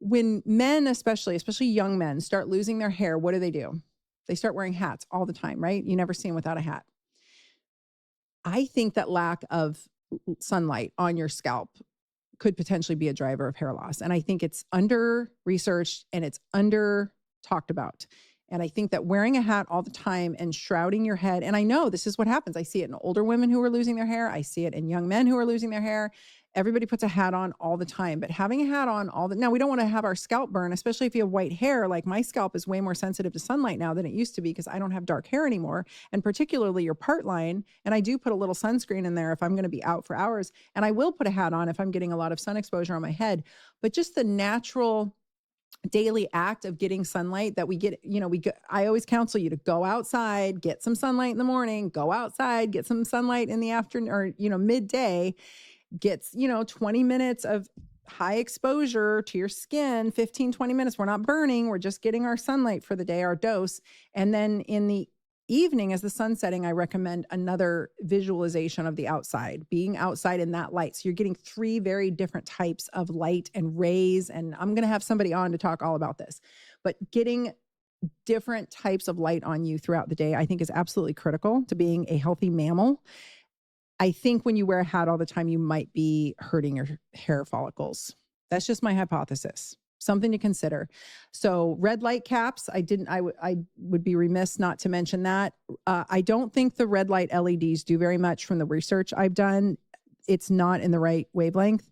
when men, especially young men, start losing their hair, what do? They start wearing hats all the time, right? You never see them without a hat. I think that lack of sunlight on your scalp could potentially be a driver of hair loss. And I think it's under researched and it's under talked about. And I think that wearing a hat all the time and shrouding your head, and I know this is what happens. I see it in older women who are losing their hair. I see it in young men who are losing their hair. Everybody puts a hat on all the time, but having a hat on now we don't want to have our scalp burn, especially if you have white hair. Like my scalp is way more sensitive to sunlight now than it used to be because I don't have dark hair anymore. And particularly your part line. And I do put a little sunscreen in there if I'm going to be out for hours. And I will put a hat on if I'm getting a lot of sun exposure on my head. But just the natural daily act of getting sunlight that we get, I always counsel you to go outside, get some sunlight in the morning, go outside, get some sunlight in the afternoon or, midday, gets, 20 minutes of high exposure to your skin, 15, 20 minutes. We're not burning. We're just getting our sunlight for the day, our dose. And then in the evening, as the sun's setting, I recommend another visualization of the outside, being outside in that light. So you're getting 3 very different types of light and rays. And I'm going to have somebody on to talk all about this. But getting different types of light on you throughout the day, I think is absolutely critical to being a healthy mammal. I think when you wear a hat all the time, you might be hurting your hair follicles. That's just my hypothesis. Something to consider. So red light caps, I would be remiss not to mention that. I don't think the red light LEDs do very much from the research I've done. It's not in the right wavelength.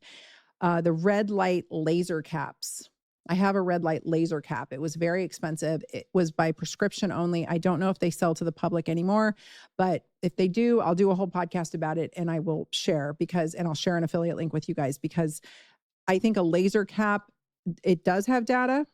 The red light laser caps. I have a red light laser cap. It was very expensive. It was by prescription only. I don't know if they sell to the public anymore, but if they do, I'll do a whole podcast about it and I will share and I'll share an affiliate link with you guys because I think a laser cap, it does have data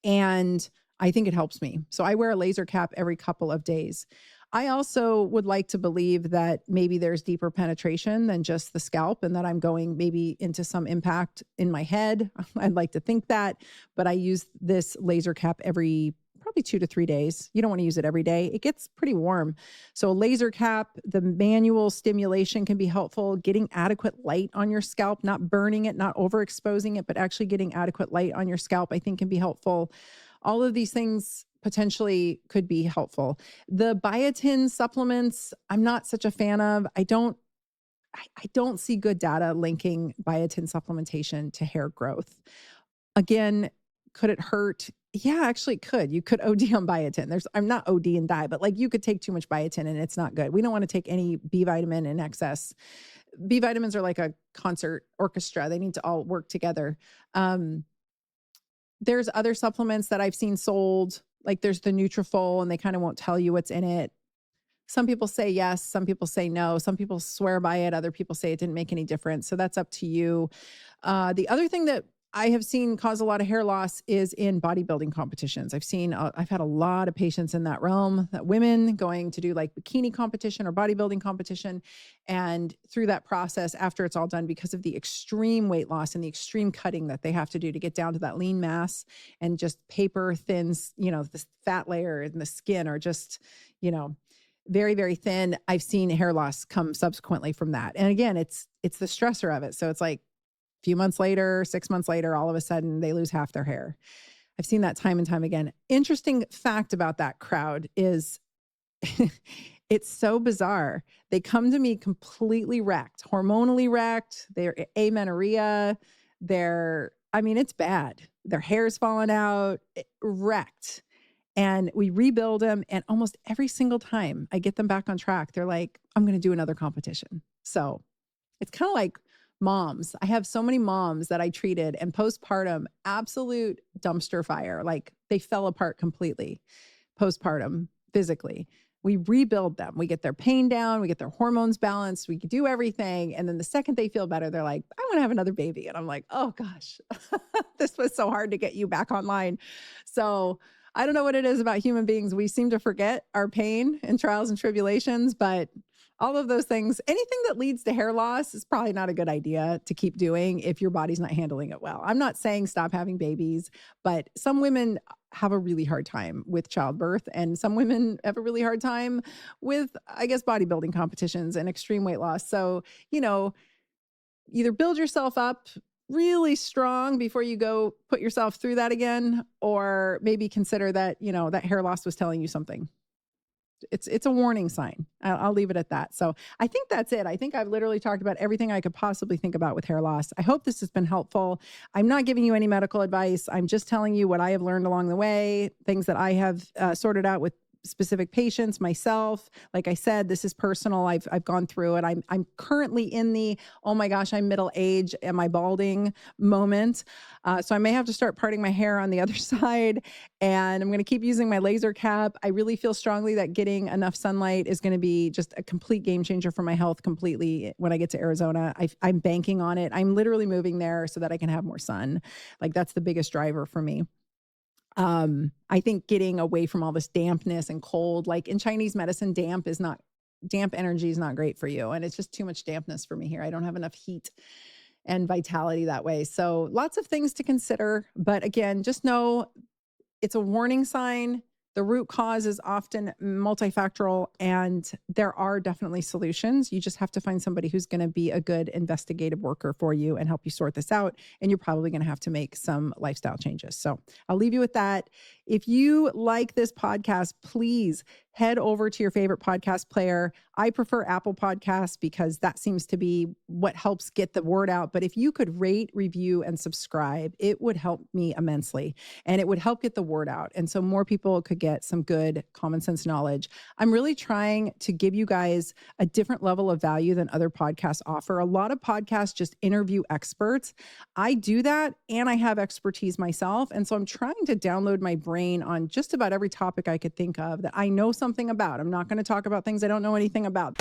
and I think it helps me. So I wear a laser cap every couple of days. I also would like to believe that maybe there's deeper penetration than just the scalp and that I'm going maybe into some impact in my head. I'd like to think that, but I use this laser cap every probably 2 to 3 days. You don't want to use it every day. It gets pretty warm. So a laser cap, the manual stimulation can be helpful. Getting adequate light on your scalp, not burning it, not overexposing it, but actually getting adequate light on your scalp, I think can be helpful. All of these things potentially could be helpful. The biotin supplements, I'm not such a fan of. I don't see good data linking biotin supplementation to hair growth. Again, could it hurt? Yeah, actually it could. You could OD on biotin. I'm not OD and die, but like you could take too much biotin and it's not good. We don't want to take any B vitamin in excess. B vitamins are like a concert orchestra. They need to all work together. There's other supplements that I've seen sold, like there's the Nutrafol and they kind of won't tell you what's in it. Some people say yes, some people say no, some people swear by it, other people say it didn't make any difference. So that's up to you. The other thing that I have seen cause a lot of hair loss is in bodybuilding competitions. I've had a lot of patients in that realm, that women going to do like bikini competition or bodybuilding competition. And through that process, after it's all done, because of the extreme weight loss and the extreme cutting that they have to do to get down to that lean mass and just paper thins, the fat layer in the skin are just, very, very thin. I've seen hair loss come subsequently from that. And again, it's the stressor of it. So it's like, few months later, 6 months later, all of a sudden they lose half their hair. I've seen that time and time again. Interesting fact about that crowd is it's so bizarre. They come to me completely wrecked, hormonally wrecked. They're amenorrhea. It's bad. Their hair's falling out, wrecked. And we rebuild them. And almost every single time I get them back on track, they're like, I'm going to do another competition. So it's kind of like moms. I have so many moms that I treated and postpartum, absolute dumpster fire. Like they fell apart completely postpartum physically. We rebuild them. We get their pain down. We get their hormones balanced. We do everything. And then the second they feel better, they're like, I want to have another baby. And I'm like, oh gosh, this was so hard to get you back online. So I don't know what it is about human beings. We seem to forget our pain and trials and tribulations, but all of those things, anything that leads to hair loss is probably not a good idea to keep doing if your body's not handling it well. I'm not saying stop having babies, but some women have a really hard time with childbirth and some women have a really hard time with, bodybuilding competitions and extreme weight loss. So, either build yourself up really strong before you go put yourself through that again, or maybe consider that, that hair loss was telling you something. It's a warning sign. I'll leave it at that. So I think that's it. I think I've literally talked about everything I could possibly think about with hair loss. I hope this has been helpful. I'm not giving you any medical advice. I'm just telling you what I have learned along the way, things that I have sorted out with specific patients myself. Like I said, this is personal. I've gone through it. I'm currently in the, oh my gosh, I'm middle age, am I balding moment. So I may have to start parting my hair on the other side, and I'm going to keep using my laser cap. I really feel strongly that getting enough sunlight is going to be just a complete game changer for my health completely when I get to Arizona. I'm banking on it. I'm literally moving there so that I can have more sun. Like that's the biggest driver for me. I think getting away from all this dampness and cold, like in Chinese medicine, damp energy is not great for you. And it's just too much dampness for me here. I don't have enough heat and vitality that way. So lots of things to consider. But again, just know it's a warning sign. The root cause is often multifactorial, and there are definitely solutions. You just have to find somebody who's going to be a good investigative worker for you and help you sort this out. And you're probably going to have to make some lifestyle changes. So I'll leave you with that. If you like this podcast, please head over to your favorite podcast player. I prefer Apple Podcasts because that seems to be what helps get the word out. But if you could rate, review, and subscribe, it would help me immensely. And it would help get the word out. And so more people could get some good common sense knowledge. I'm really trying to give you guys a different level of value than other podcasts offer. A lot of podcasts just interview experts. I do that, and I have expertise myself. And so I'm trying to download my brain on just about every topic I could think of that I know something about. I'm not going to talk about things I don't know anything about.